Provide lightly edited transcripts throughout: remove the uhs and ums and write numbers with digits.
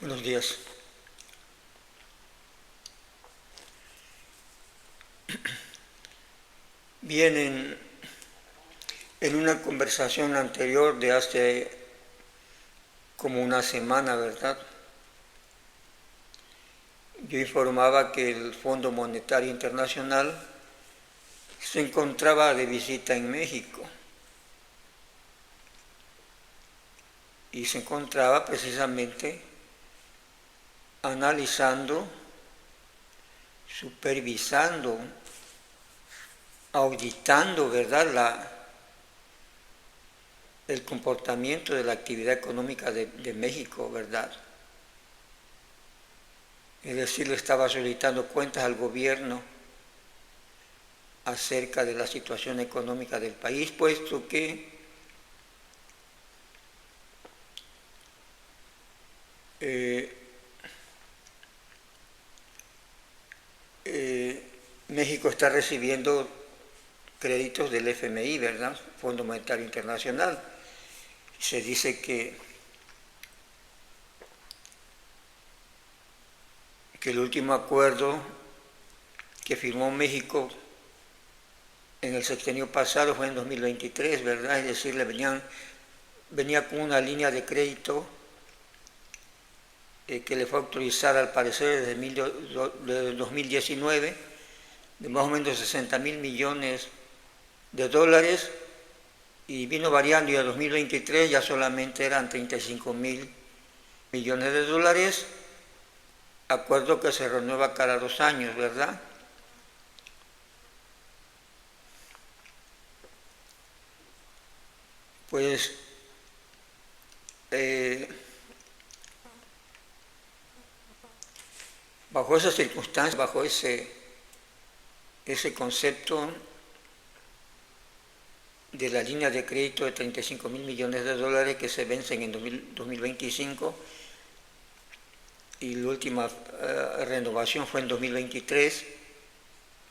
Buenos días. Bien, en una conversación anterior de hace como una semana, ¿verdad? Yo informaba que el Fondo Monetario Internacional se encontraba de visita en México y se encontraba precisamente analizando, supervisando, auditando, ¿verdad?, el comportamiento de la actividad económica de México, ¿verdad? Es decir, le estaba solicitando cuentas al gobierno acerca de la situación económica del país, puesto que México está recibiendo créditos del FMI, ¿verdad? Fondo Monetario Internacional. Se dice que el último acuerdo que firmó México en el sexenio pasado fue en 2023, ¿verdad? Es decir, venía con una línea de crédito que le fue autorizada al parecer desde 2019 de más o menos 60 mil millones de dólares y vino variando y en 2023 ya solamente eran 35 mil millones de dólares, acuerdo que se renueva cada 2 años, ¿verdad? Pues bajo esas circunstancias, bajo ese concepto de la línea de crédito de 35 mil millones de dólares que se vencen en 2025 y la última renovación fue en 2023,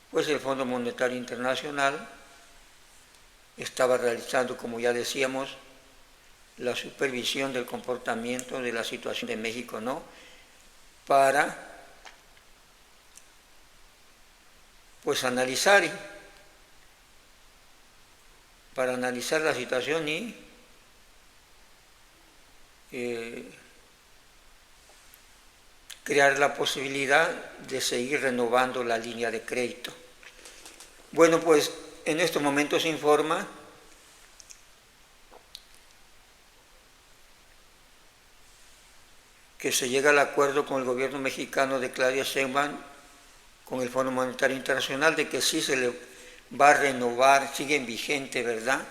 pues el Fondo Monetario Internacional estaba realizando, como ya decíamos, la supervisión del comportamiento de la situación de México, ¿no? Para pues analizar la situación y crear la posibilidad de seguir renovando la línea de crédito. Bueno, pues en estos momentos se informa que se llega al acuerdo con el gobierno mexicano de Claudia Sheinbaum, con el Fondo Monetario Internacional, de que sí se le va a renovar, sigue en vigente, ¿verdad?,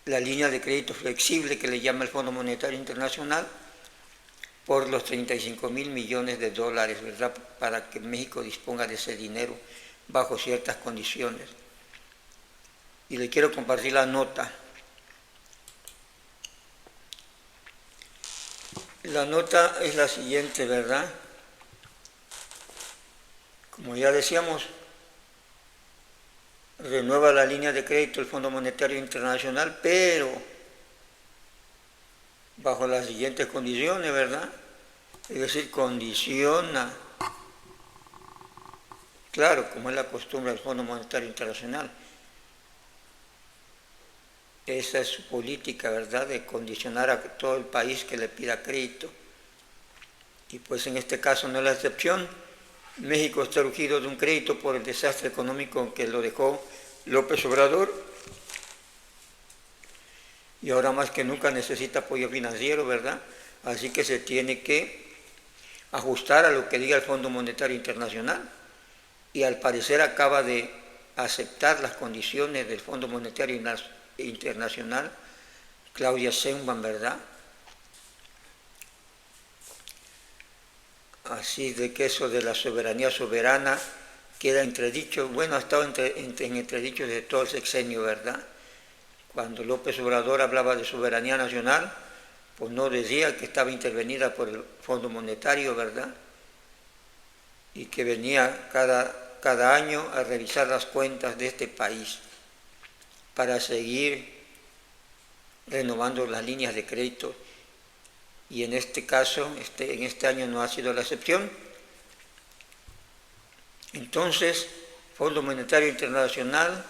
la línea de crédito flexible que le llama el Fondo Monetario Internacional por los 35 mil millones de dólares, ¿verdad?, para que México disponga de ese dinero bajo ciertas condiciones. Y le quiero compartir la nota. La nota es la siguiente, ¿verdad? Como ya decíamos, renueva la línea de crédito el Fondo Monetario Internacional, pero bajo las siguientes condiciones, ¿verdad? Es decir, condiciona, claro, como es la costumbre del Fondo Monetario Internacional, esa es su política, ¿verdad?, de condicionar a todo el país que le pida crédito. Y pues en este caso no es la excepción. México está urgido de un crédito por el desastre económico que lo dejó López Obrador y ahora más que nunca necesita apoyo financiero, ¿verdad? Así que se tiene que ajustar a lo que diga el Fondo Monetario Internacional y al parecer acaba de aceptar las condiciones del Fondo Monetario Internacional Claudia Sheinbaum, ¿verdad? Así de que eso de la soberanía soberana queda entredicho, bueno, ha estado en entredicho desde todo el sexenio, ¿verdad? Cuando López Obrador hablaba de soberanía nacional, pues no decía que estaba intervenida por el Fondo Monetario, ¿verdad?, y que venía cada año a revisar las cuentas de este país para seguir renovando las líneas de crédito y en este caso, en este año no ha sido la excepción. Entonces, Fondo Monetario Internacional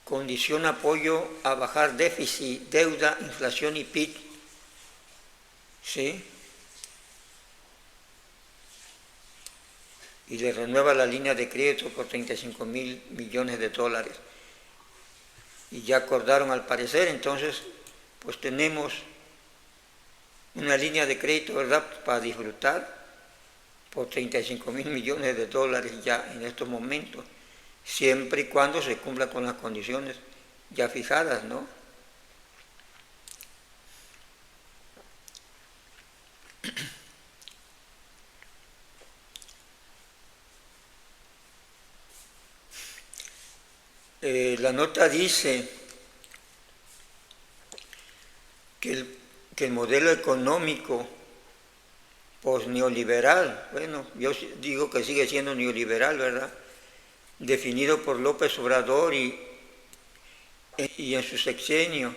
condiciona apoyo a bajar déficit, deuda, inflación y PIB. ¿Sí? Y le renueva la línea de crédito por 35.000 millones de dólares. Y ya acordaron al parecer, entonces, pues tenemos una línea de crédito, ¿verdad?, para disfrutar por 35.000 millones de dólares ya en estos momentos, siempre y cuando se cumpla con las condiciones ya fijadas, ¿no? La nota dice que el modelo económico posneoliberal, bueno, yo digo que sigue siendo neoliberal, ¿verdad?, definido por López Obrador y en su sexenio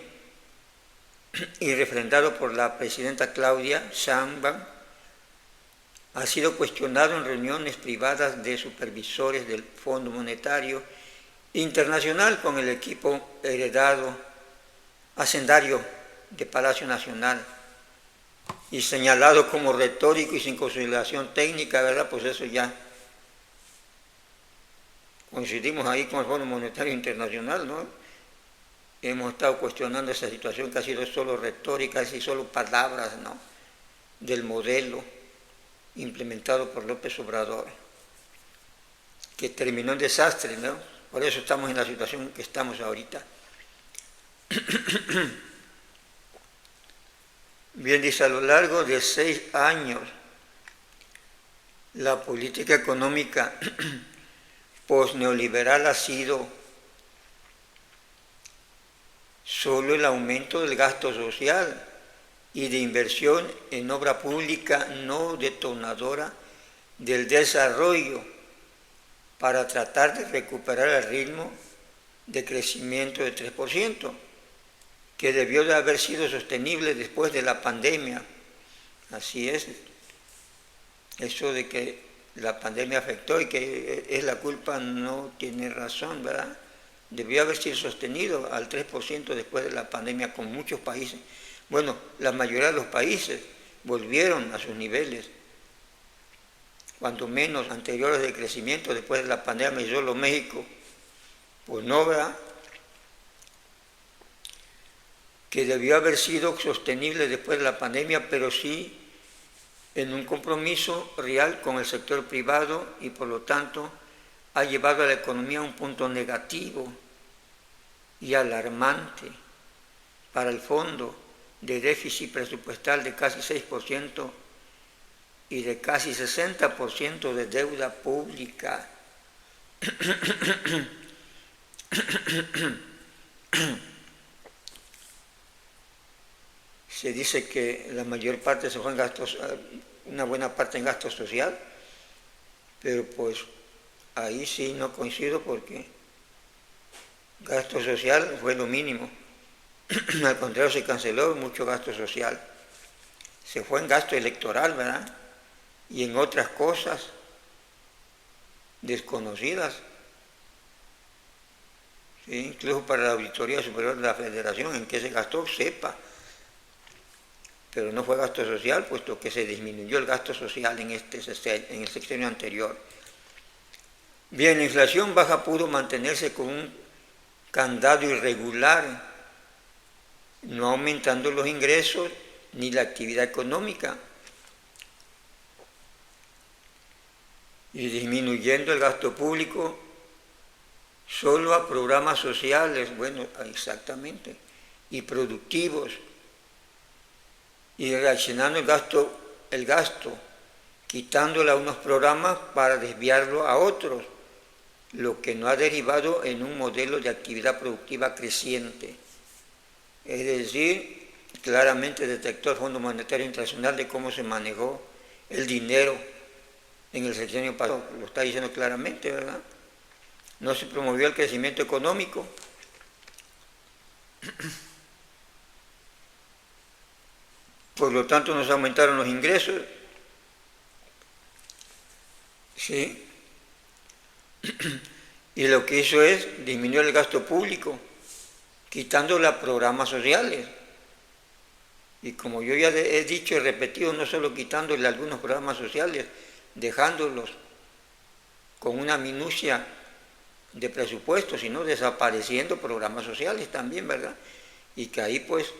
y refrendado por la presidenta Claudia Sheinbaum, ha sido cuestionado en reuniones privadas de supervisores del Fondo Monetario Internacional con el equipo heredado hacendario de Palacio Nacional y señalado como retórico y sin consolidación técnica, ¿verdad? Pues eso ya coincidimos ahí con el Fondo Monetario Internacional, ¿no? Hemos estado cuestionando esa situación que ha sido solo retórica, y solo palabras, ¿no?, del modelo implementado por López Obrador, que terminó en desastre, ¿no? Por eso estamos en la situación que estamos ahorita. Bien, dice, a lo largo de 6 años, la política económica posneoliberal ha sido solo el aumento del gasto social y de inversión en obra pública no detonadora del desarrollo para tratar de recuperar el ritmo de crecimiento de 3%, que debió de haber sido sostenible después de la pandemia. Así es, eso de que la pandemia afectó y que es la culpa no tiene razón, ¿verdad? Debió haber sido sostenido al 3% después de la pandemia con muchos países. Bueno, la mayoría de los países volvieron a sus niveles, cuanto menos anteriores de crecimiento después de la pandemia, y solo México, pues no, ¿verdad?, que debió haber sido sostenible después de la pandemia, pero sí en un compromiso real con el sector privado y por lo tanto ha llevado a la economía a un punto negativo y alarmante para el fondo de déficit presupuestal de casi 6% y de casi 60% de deuda pública. Se dice que la mayor parte se fue en gastos, una buena parte en gasto social, pero pues ahí sí no coincido porque gasto social fue lo mínimo. Al contrario, se canceló mucho gasto social. Se fue en gasto electoral, ¿verdad?, y en otras cosas desconocidas. ¿Sí? Incluso para la Auditoría Superior de la Federación, en qué se gastó, sepa. Pero no fue gasto social, puesto que se disminuyó el gasto social en el sexenio anterior. Bien, la inflación baja pudo mantenerse con un candado irregular, no aumentando los ingresos ni la actividad económica, y disminuyendo el gasto público solo a programas sociales, bueno, exactamente, y productivos, y reaccionando el gasto, quitándole a unos programas para desviarlo a otros, lo que no ha derivado en un modelo de actividad productiva creciente. Es decir, claramente detectó el Fondo Monetario Internacional de cómo se manejó el dinero en el sexenio pasado, lo está diciendo claramente, ¿verdad? No se promovió el crecimiento económico. por lo tanto nos aumentaron los ingresos, ¿sí? Y lo que hizo es disminuir el gasto público, quitando los programas sociales. Y como yo ya he dicho y repetido, no solo quitándole algunos programas sociales, dejándolos con una minucia de presupuesto, sino desapareciendo programas sociales también, ¿verdad? Y que ahí pues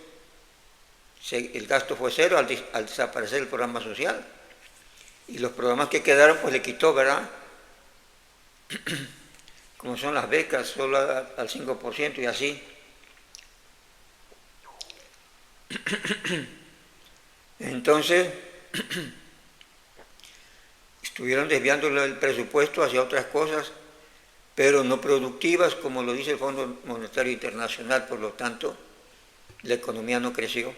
el gasto fue cero al desaparecer el programa social. Y los programas que quedaron pues le quitó, ¿verdad? Como son las becas, solo al 5% y así. Entonces, estuvieron desviando el presupuesto hacia otras cosas, pero no productivas, como lo dice el Fondo Monetario Internacional, por lo tanto, la economía no creció.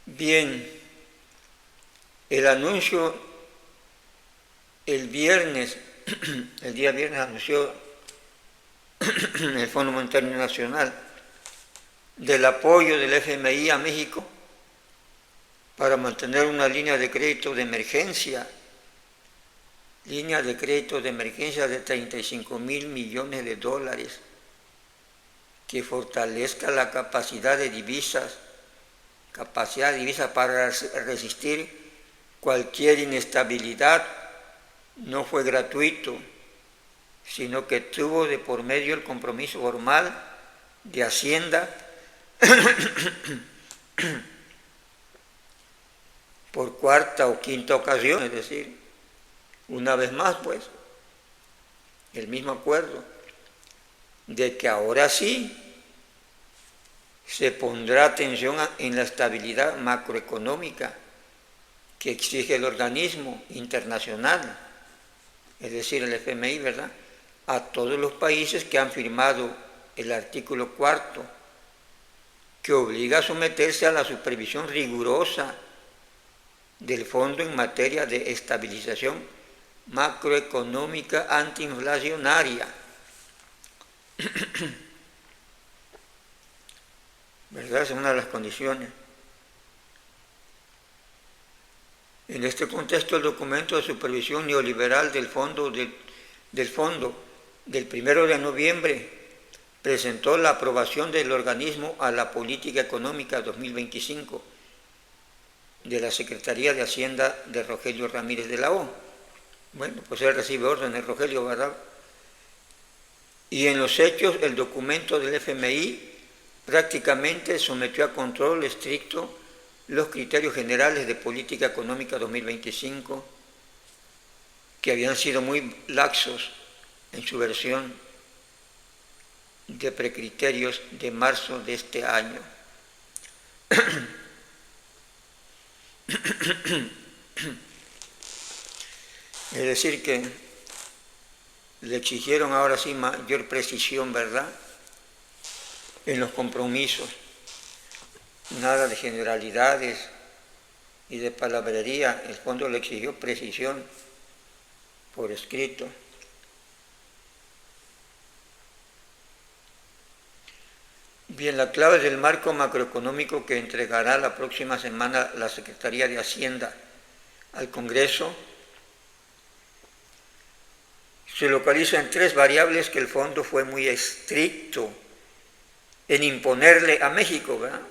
Bien, el anuncio el día viernes anunció el Fondo Monetario Internacional del apoyo del FMI a México para mantener una línea de crédito de emergencia, de 35,000 millones de dólares, que fortalezca la capacidad de divisas para resistir cualquier inestabilidad. No fue gratuito, sino que tuvo de por medio el compromiso formal de Hacienda por cuarta o quinta ocasión, es decir, una vez más pues, el mismo acuerdo, de que ahora sí se pondrá atención en la estabilidad macroeconómica que exige el organismo internacional, es decir, el FMI, ¿verdad?, a todos los países que han firmado el artículo 4, que obliga a someterse a la supervisión rigurosa del Fondo en materia de estabilización macroeconómica antiinflacionaria. ¿Verdad? Es una de las condiciones. En este contexto, el documento de supervisión neoliberal del Fondo del 1 de noviembre presentó la aprobación del organismo a la Política Económica 2025 de la Secretaría de Hacienda de Rogelio Ramírez de la O. Bueno, pues él recibe órdenes, Rogelio, ¿verdad? Y en los hechos, el documento del FMI prácticamente sometió a control estricto los criterios generales de política económica 2025, que habían sido muy laxos en su versión de precriterios de marzo de este año. Es decir, que le exigieron ahora sí mayor precisión, ¿verdad?, en los compromisos. Nada de generalidades y de palabrería. El fondo le exigió precisión por escrito. Bien, la clave del marco macroeconómico que entregará la próxima semana la Secretaría de Hacienda al Congreso se localiza en 3 variables que el fondo fue muy estricto en imponerle a México, ¿verdad?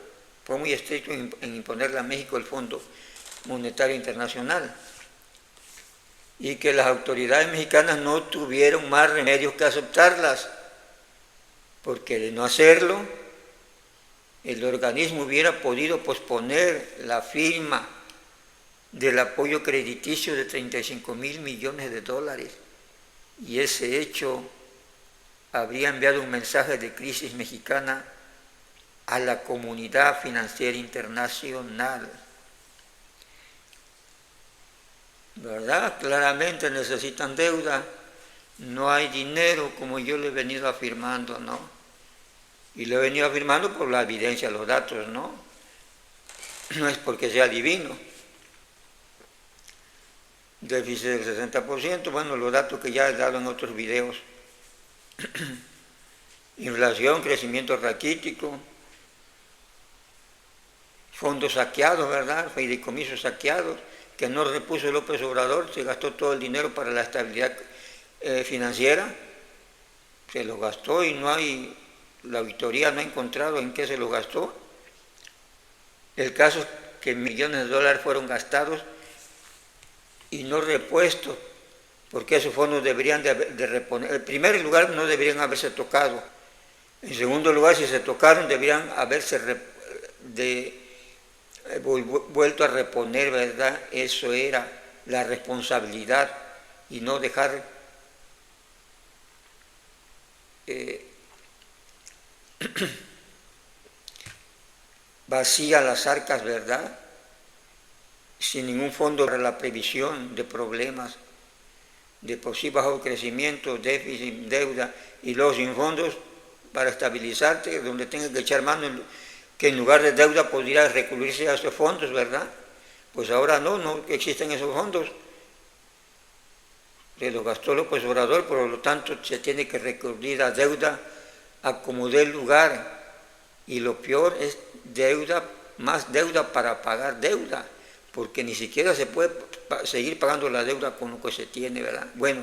Fue muy estricto en imponerle a México el Fondo Monetario Internacional, y que las autoridades mexicanas no tuvieron más remedios que aceptarlas, porque de no hacerlo, el organismo hubiera podido posponer la firma del apoyo crediticio de 35,000 millones de dólares, y ese hecho habría enviado un mensaje de crisis mexicana a la comunidad financiera internacional. ¿Verdad? Claramente necesitan deuda, no hay dinero, como yo le he venido afirmando, ¿no? Y lo he venido afirmando por la evidencia, los datos, ¿no? No es porque sea divino. Déficit del 60%, bueno, los datos que ya he dado en otros videos. Inflación, crecimiento raquítico, fondos saqueados, ¿verdad? Fideicomisos saqueados, que no repuso López Obrador, se gastó todo el dinero para la estabilidad financiera, se lo gastó y no hay, la auditoría no ha encontrado en qué se lo gastó. El caso es que millones de dólares fueron gastados y no repuestos, porque esos fondos deberían de reponer. En primer lugar, no deberían haberse tocado. En segundo lugar, si se tocaron, deberían haberse vuelto a reponer, ¿verdad? Eso era la responsabilidad y no dejar vacías las arcas, ¿verdad? Sin ningún fondo para la previsión de problemas, de por sí bajo crecimiento, déficit, deuda, y luego sin fondos para estabilizarte, donde tengas que echar mano, que en lugar de deuda podría recurrirse a esos fondos, ¿verdad? Pues ahora no existen esos fondos. Se los gastó López Obrador, por lo tanto se tiene que recurrir a deuda a como dé lugar. Y lo peor es deuda, más deuda para pagar deuda, porque ni siquiera se puede seguir pagando la deuda con lo que se tiene, ¿verdad? Bueno,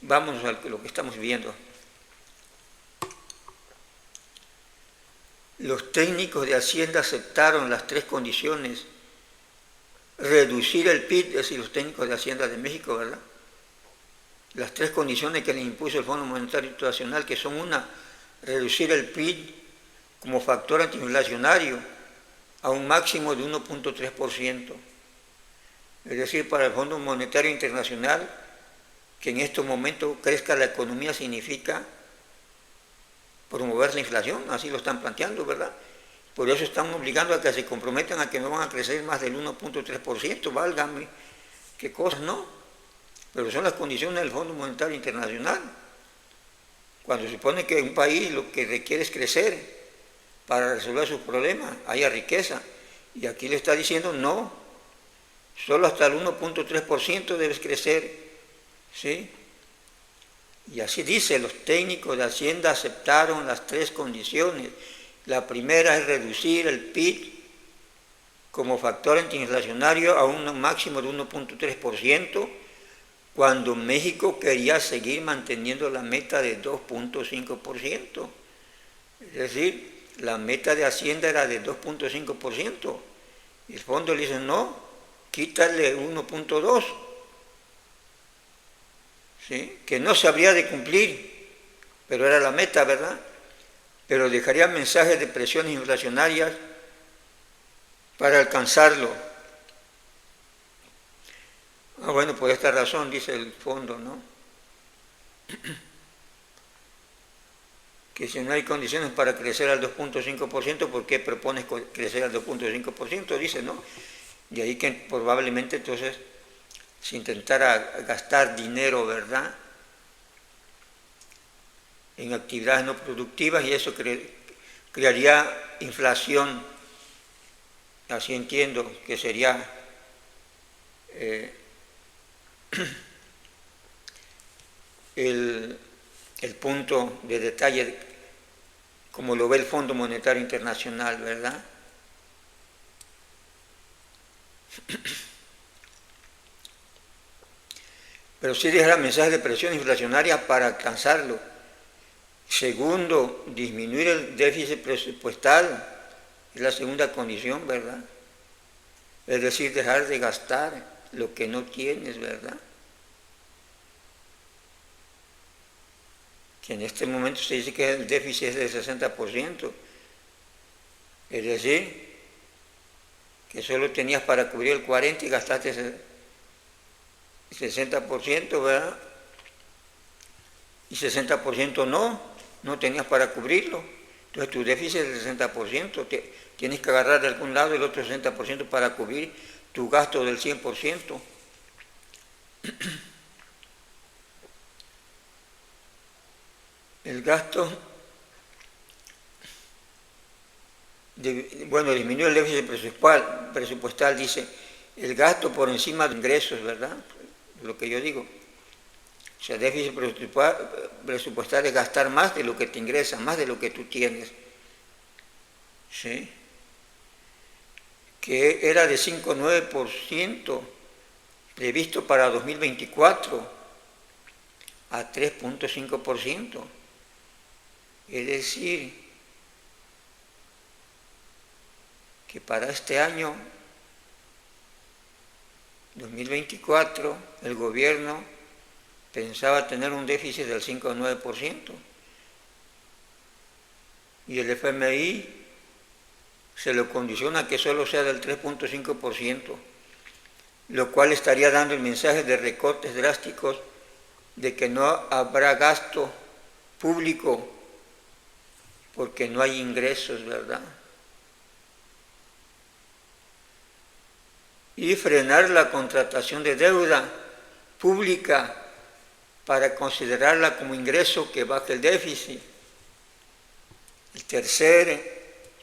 vamos a lo que estamos viendo. Los técnicos de Hacienda aceptaron las tres condiciones: reducir el PIB, es decir, los técnicos de Hacienda de México, ¿verdad? Las tres condiciones que le impuso el Fondo Monetario Internacional, que son una, reducir el PIB como factor antiinflacionario a un máximo de 1.3%. Es decir, para el Fondo Monetario Internacional, que en estos momentos crezca la economía significa promover la inflación, así lo están planteando, ¿verdad? Por eso están obligando a que se comprometan a que no van a crecer más del 1.3%, válgame, qué cosas, ¿no? Pero son las condiciones del Fondo Monetario Internacional. Cuando se supone que un país lo que requiere es crecer para resolver sus problemas, haya riqueza. Y aquí le está diciendo no, solo hasta el 1.3% debes crecer, ¿sí? Y así dice, los técnicos de Hacienda aceptaron las tres condiciones. La primera es reducir el PIB como factor antiinflacionario a un máximo de 1.3%, cuando México quería seguir manteniendo la meta de 2.5%. Es decir, la meta de Hacienda era de 2.5%. Y el fondo le dice, no, quítale 1.2%, ¿sí? Que no se habría de cumplir, pero era la meta, ¿verdad? Pero dejaría mensajes de presiones inflacionarias para alcanzarlo. Bueno, por esta razón, dice el fondo, ¿no? Que si no hay condiciones para crecer al 2.5%, ¿por qué propones crecer al 2.5%? Dice, ¿no? De ahí que probablemente entonces se intentara gastar dinero, ¿verdad?, en actividades no productivas, y eso crearía inflación. Así entiendo que sería el punto de detalle como lo ve el Fondo Monetario Internacional, ¿verdad? Pero sí dejará mensajes de presión inflacionaria para alcanzarlo. Segundo, disminuir el déficit presupuestal, es la segunda condición, ¿verdad? Es decir, dejar de gastar lo que no tienes, ¿verdad? Que en este momento se dice que el déficit es del 60%, es decir, que solo tenías para cubrir el 40% y gastaste el 60%, ¿verdad? Y 60% no tenías para cubrirlo. Entonces tu déficit es del 60%, tienes que agarrar de algún lado el otro 60% para cubrir tu gasto del 100%. El gasto, disminuye el déficit presupuestal, dice, el gasto por encima de ingresos, ¿verdad? Lo que yo digo. O sea, déficit presupuestal es gastar más de lo que te ingresa, más de lo que tú tienes. ¿Sí? que era de 5,9% previsto para 2024 a 3,5%. Es decir, que para este año 2024 el gobierno pensaba tener un déficit del 5,9% y el FMI se lo condiciona que solo sea del 3,5%, lo cual estaría dando el mensaje de recortes drásticos, de que no habrá gasto público porque no hay ingresos, ¿verdad? Y frenar la contratación de deuda pública para considerarla como ingreso que baje el déficit. El tercer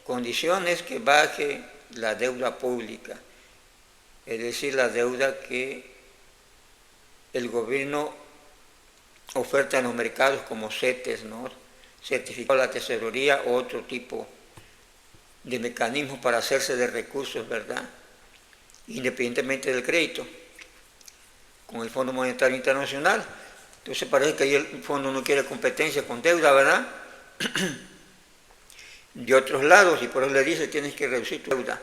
condición es que baje la deuda pública, es decir, la deuda que el gobierno oferta en los mercados como CETES, ¿no? Certificado de la tesorería o otro tipo de mecanismos para hacerse de recursos, ¿verdad? Independientemente del crédito, con el Fondo Monetario Internacional. Entonces parece que ahí el fondo no quiere competencia con deuda, ¿verdad? De otros lados, y por eso le dice, tienes que reducir tu deuda,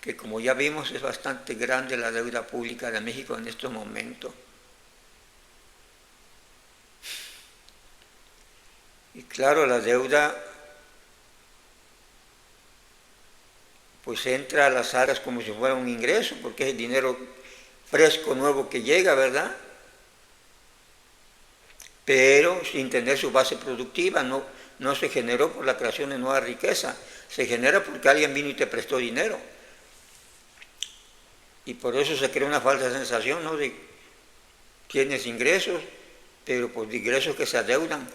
que como ya vimos es bastante grande la deuda pública de México en estos momentos. Y claro, la deuda pues entra a las arcas como si fuera un ingreso, porque es el dinero fresco, nuevo que llega, ¿verdad? Pero sin tener su base productiva, no se generó por la creación de nueva riqueza, se genera porque alguien vino y te prestó dinero. Y por eso se crea una falsa sensación, ¿no? De tienes ingresos, pero pues de ingresos que se adeudan,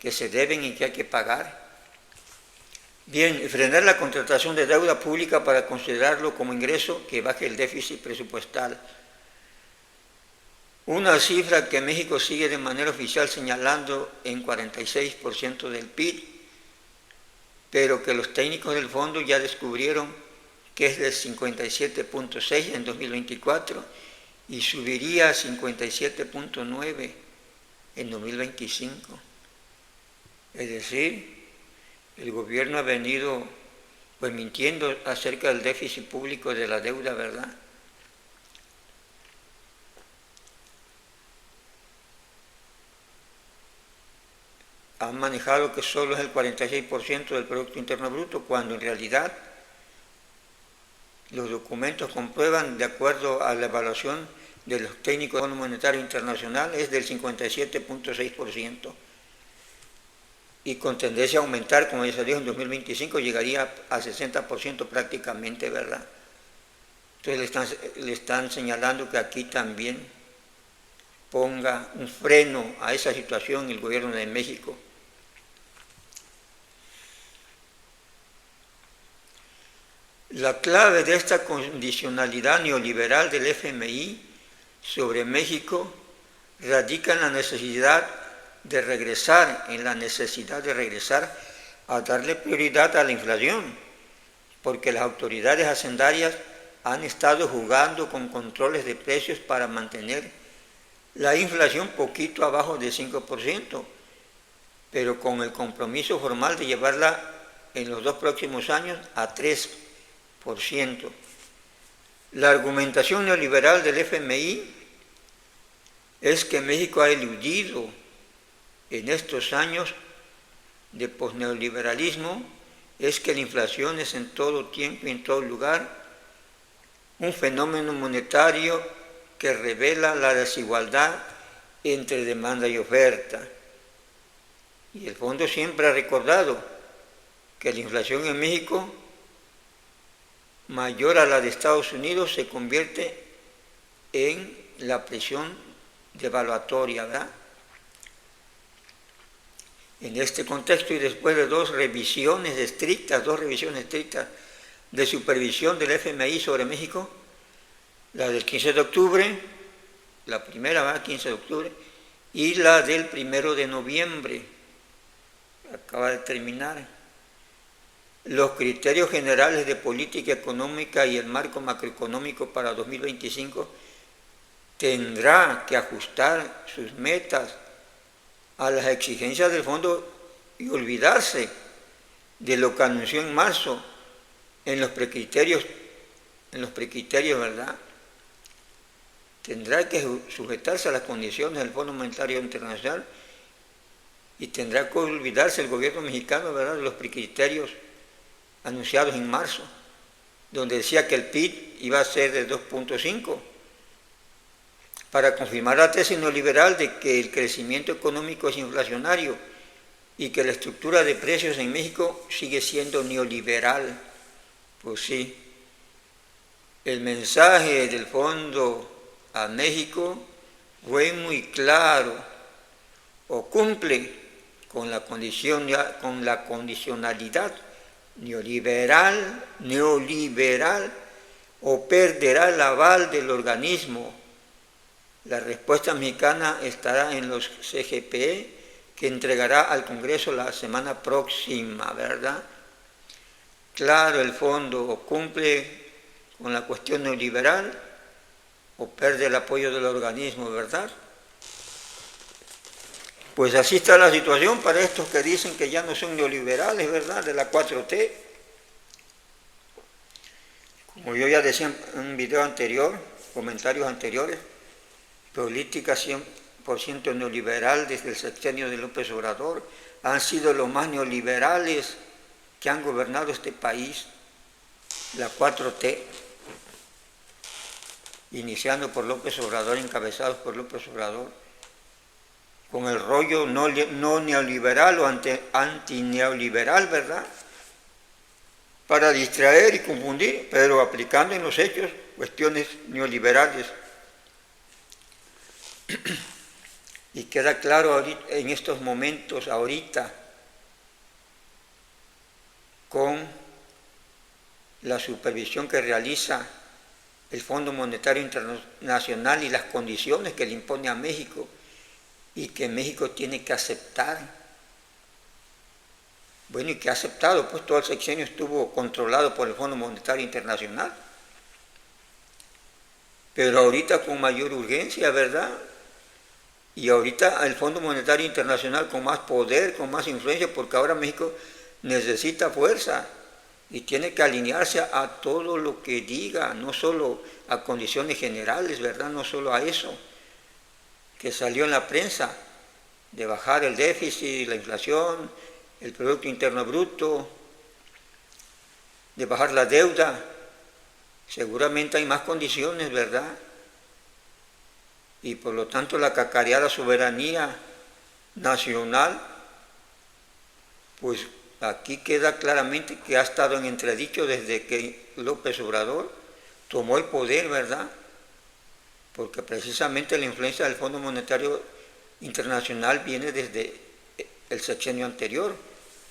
que se deben y que hay que pagar. Bien, frenar la contratación de deuda pública para considerarlo como ingreso que baje el déficit presupuestal. Una cifra que México sigue de manera oficial señalando en 46% del PIB, pero que los técnicos del fondo ya descubrieron que es de 57,6 en 2024 y subiría a 57,9 en 2025. Es decir, el gobierno ha venido pues mintiendo acerca del déficit público de la deuda, ¿verdad? Han manejado que solo es el 46% del Producto Interno Bruto, cuando en realidad los documentos comprueban, de acuerdo a la evaluación de los técnicos del Fondo Monetario Internacional, es del 57,6%. Y con tendencia a aumentar, como ya se dijo, en 2025 llegaría a 60% prácticamente, ¿verdad? Entonces le están señalando que aquí también ponga un freno a esa situación el gobierno de México. La clave de esta condicionalidad neoliberal del FMI sobre México radica en la necesidad de regresar a darle prioridad a la inflación, porque las autoridades hacendarias han estado jugando con controles de precios para mantener la inflación poquito abajo del 5%, pero con el compromiso formal de llevarla en los 2 próximos años a 3%. La argumentación neoliberal del FMI es que México ha eludido en estos años de posneoliberalismo, es que la inflación es en todo tiempo y en todo lugar un fenómeno monetario que revela la desigualdad entre demanda y oferta. Y el fondo siempre ha recordado que la inflación en México, mayor a la de Estados Unidos, se convierte en la presión devaluatoria, ¿verdad? En este contexto, y después de dos revisiones estrictas de supervisión del FMI sobre México, la del 15 de octubre, la primera, ¿verdad? 15 de octubre, y la del 1 de noviembre, acaba de terminar. los criterios generales de política económica y el marco macroeconómico para 2025, tendrá que ajustar sus metas a las exigencias del fondo y olvidarse de lo que anunció en marzo en los precriterios, ¿verdad? Tendrá que sujetarse a las condiciones del Fondo Monetario Internacional y tendrá que olvidarse el gobierno mexicano, ¿verdad?, de los precriterios anunciados en marzo, donde decía que el PIB iba a ser de 2.5, para confirmar la tesis neoliberal de que el crecimiento económico es inflacionario y que la estructura de precios en México sigue siendo neoliberal. Pues sí, el mensaje del fondo a México fue muy claro: o cumple con la condicionalidad neoliberal, o perderá el aval del organismo. La respuesta mexicana estará en los CGP, que entregará al Congreso la semana próxima, ¿verdad? Claro, el fondo cumple con la cuestión neoliberal o pierde el apoyo del organismo, ¿verdad? Pues así está la situación para estos que dicen que ya no son neoliberales, ¿verdad?, de la 4T. Como yo ya decía en un video anterior, comentarios anteriores, política 100% neoliberal desde el sexenio de López Obrador, han sido los más neoliberales que han gobernado este país, la 4T, iniciando por López Obrador, encabezados por López Obrador, con el rollo no neoliberal o antineoliberal, ¿verdad?, para distraer y confundir, pero aplicando en los hechos cuestiones neoliberales. Y queda claro en estos momentos, ahorita, con la supervisión que realiza el Fondo Monetario Internacional y las condiciones que le impone a México y que México tiene que aceptar. Bueno, y que ha aceptado, pues todo el sexenio estuvo controlado por el Fondo Monetario Internacional. Pero ahorita con mayor urgencia, ¿verdad? Y ahorita el Fondo Monetario Internacional con más poder, con más influencia, porque ahora México necesita fuerza y tiene que alinearse a todo lo que diga, no solo a condiciones generales, ¿verdad? No solo a eso que salió en la prensa, de bajar el déficit, la inflación, el Producto Interno Bruto, de bajar la deuda. Seguramente hay más condiciones, ¿verdad? Y por lo tanto la cacareada soberanía nacional, pues aquí queda claramente que ha estado en entredicho desde que López Obrador tomó el poder, ¿verdad? Porque precisamente la influencia del Fondo Monetario Internacional viene desde el sexenio anterior,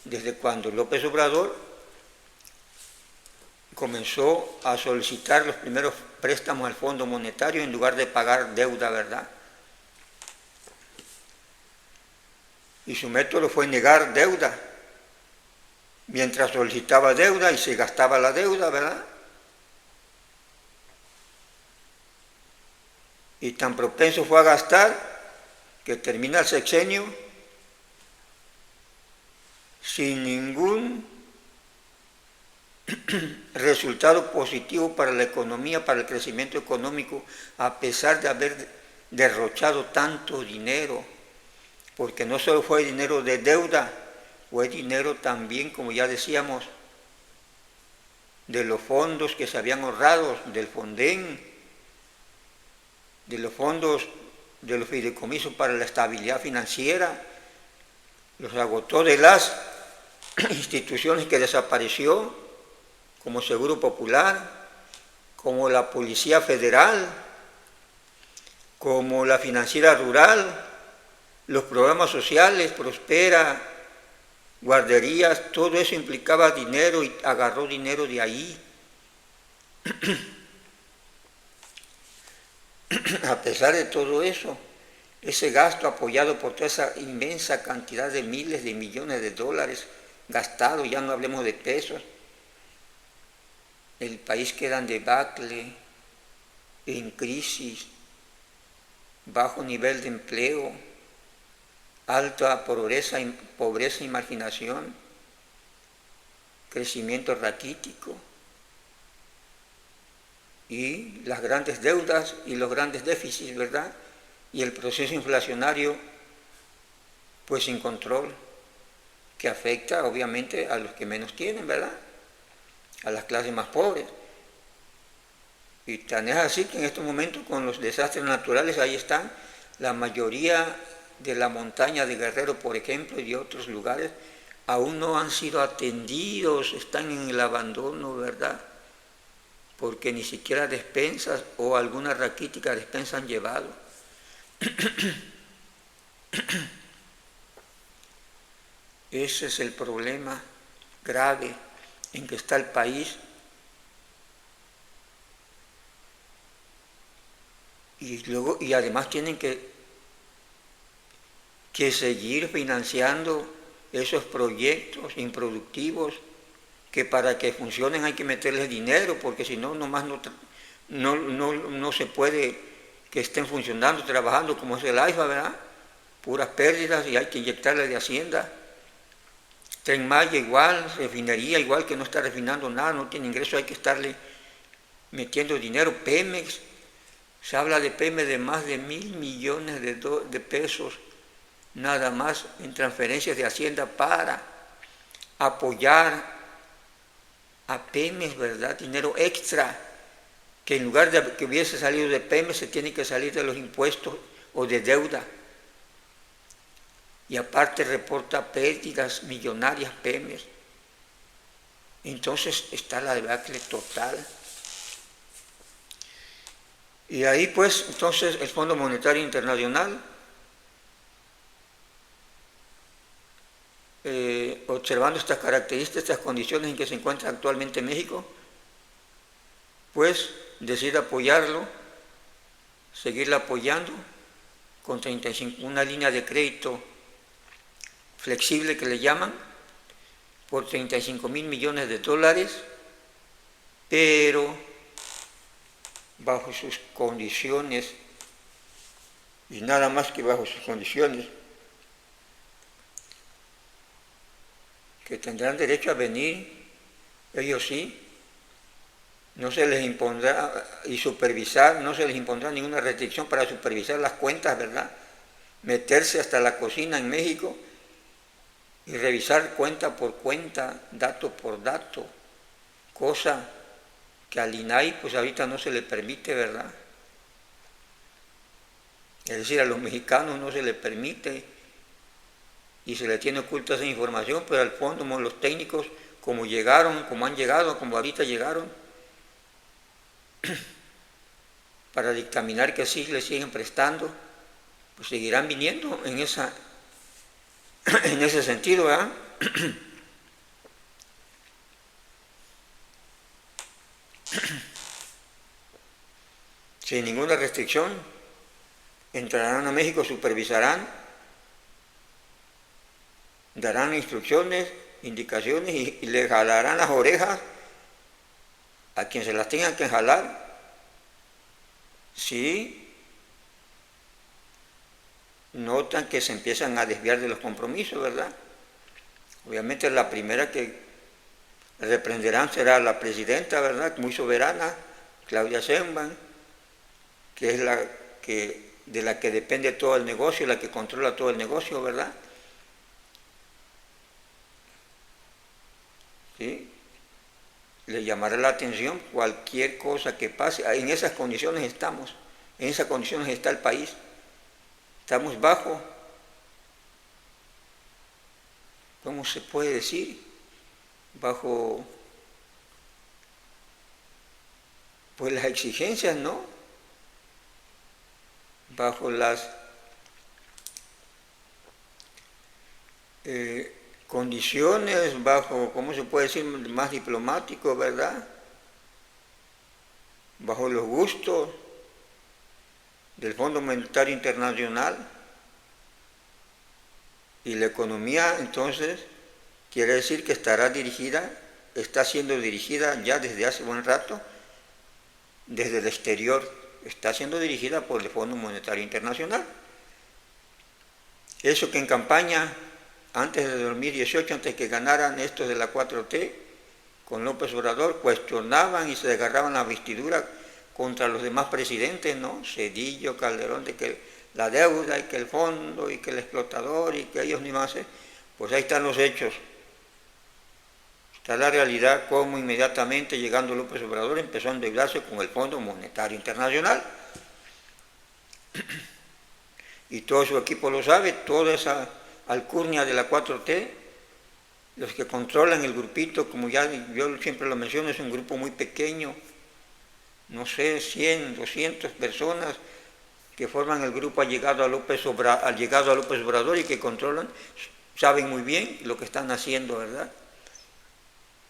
desde cuando López Obrador comenzó a solicitar los primeros préstamos al Fondo Monetario en lugar de pagar deuda, ¿verdad? Y su método fue negar deuda, mientras solicitaba deuda y se gastaba la deuda, ¿verdad? Y tan propenso fue a gastar que termina el sexenio sin ningún resultado positivo para la economía, para el crecimiento económico, a pesar de haber derrochado tanto dinero, porque no solo fue dinero de deuda, fue dinero también, como ya decíamos, de los fondos que se habían ahorrado, del Fonden, de los fondos de los fideicomisos para la estabilidad financiera, los agotó de las instituciones que desapareció, como Seguro Popular, como la Policía Federal, como la Financiera Rural, los programas sociales, Prospera, guarderías, todo eso implicaba dinero y agarró dinero de ahí. A pesar de todo eso, ese gasto apoyado por toda esa inmensa cantidad de miles de millones de dólares gastado, ya no hablemos de pesos. El país queda en debacle, en crisis, bajo nivel de empleo, alta pobreza y marginación, crecimiento raquítico y las grandes deudas y los grandes déficits, ¿verdad? Y el proceso inflacionario, pues sin control, que afecta obviamente a los que menos tienen, ¿verdad? A las clases más pobres. Y tan es así que en estos momentos con los desastres naturales ahí están, la mayoría de la montaña de Guerrero, por ejemplo, y de otros lugares, aún no han sido atendidos, están en el abandono, ¿verdad? Porque ni siquiera despensas o alguna raquítica despensa han llevado. Ese es el problema grave en que está el país. Y además tienen que seguir financiando esos proyectos improductivos que para que funcionen hay que meterles dinero, porque si no, nomás no se puede que estén funcionando, trabajando como es el AIFA, ¿verdad? Puras pérdidas y hay que inyectarle de Hacienda. Tren Maya igual, refinería igual, que no está refinando nada, no tiene ingreso, hay que estarle metiendo dinero. Pemex, se habla de Pemex de más de 1.000 millones de pesos, nada más en transferencias de Hacienda para apoyar a Pemex, ¿verdad? Dinero extra, que en lugar de que hubiese salido de Pemex, se tiene que salir de los impuestos o de deuda. Y aparte reporta pérdidas millonarias Pemex. Entonces está la debacle total. Y ahí pues, entonces el Fondo Monetario Internacional, observando estas características, estas condiciones en que se encuentra actualmente México, pues decide apoyarlo, seguirlo apoyando con una línea de crédito flexible que le llaman, por 35,000 millones de dólares, pero bajo sus condiciones, y nada más que bajo sus condiciones, que tendrán derecho a venir, ellos sí, no se les impondrá, y supervisar, no se les impondrá ninguna restricción para supervisar las cuentas, ¿verdad? Meterse hasta la cocina en México y revisar cuenta por cuenta, dato por dato, cosa que al INAI pues ahorita no se le permite, ¿verdad? Es decir, a los mexicanos no se les permite y se les tiene oculta esa información, pero al fondo los técnicos, como llegaron, como han llegado, como ahorita llegaron, para dictaminar que sí les siguen prestando, pues seguirán viniendo en ese sentido, ¿verdad? Sin ninguna restricción, entrarán a México, supervisarán, darán instrucciones, indicaciones y le jalarán las orejas a quien se las tengan que jalar. Si notan que se empiezan a desviar de los compromisos, ¿verdad? Obviamente la primera que reprenderán será la presidenta, ¿verdad? Muy soberana, Claudia Sheinbaum, que es de la que depende todo el negocio, la que controla todo el negocio, ¿verdad? ¿Sí? Le llamará la atención cualquier cosa que pase. En esas condiciones estamos, en esas condiciones está el país. Estamos bajo, ¿cómo se puede decir? Bajo, pues las exigencias, ¿no? Bajo las condiciones, bajo, ¿cómo se puede decir? Más diplomático, ¿verdad? Bajo los gustos del Fondo Monetario Internacional, y la economía entonces quiere decir que está siendo dirigida ya desde hace buen rato, desde el exterior, está siendo dirigida por el Fondo Monetario Internacional. Eso que en campaña, antes de 2018, antes que ganaran estos de la 4T, con López Obrador, cuestionaban y se desgarraban la vestidura contra los demás presidentes, ¿no? Zedillo, Calderón, de que la deuda y que el fondo y que el explotador y que ellos ni más, pues ahí están los hechos. Está la realidad como inmediatamente llegando López Obrador empezó a endeudarse con el Fondo Monetario Internacional. Y todo su equipo lo sabe, toda esa alcurnia de la 4T, los que controlan el grupito, como ya yo siempre lo menciono, es un grupo muy pequeño, no sé, 100, 200 personas que forman el grupo allegado a López Obrador y que controlan, saben muy bien lo que están haciendo, ¿verdad?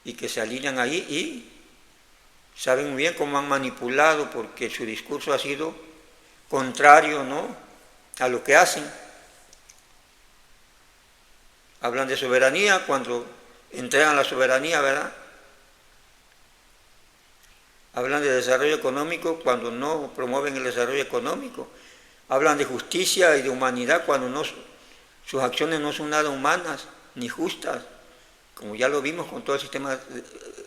Y que se alinean ahí y saben muy bien cómo han manipulado, porque su discurso ha sido contrario, ¿no?, a lo que hacen. Hablan de soberanía cuando entregan la soberanía, ¿verdad? Hablan de desarrollo económico cuando no promueven el desarrollo económico. Hablan de justicia y de humanidad cuando no, sus acciones no son nada humanas ni justas, como ya lo vimos con todo el sistema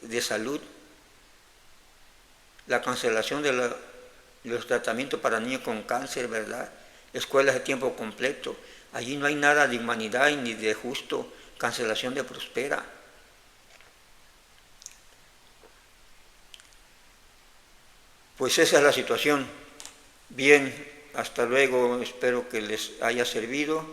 de salud, la cancelación de los tratamientos para niños con cáncer, ¿verdad? Escuelas de tiempo completo. Allí no hay nada de humanidad ni de justo, cancelación de Prospera. Pues esa es la situación. Bien, hasta luego, espero que les haya servido.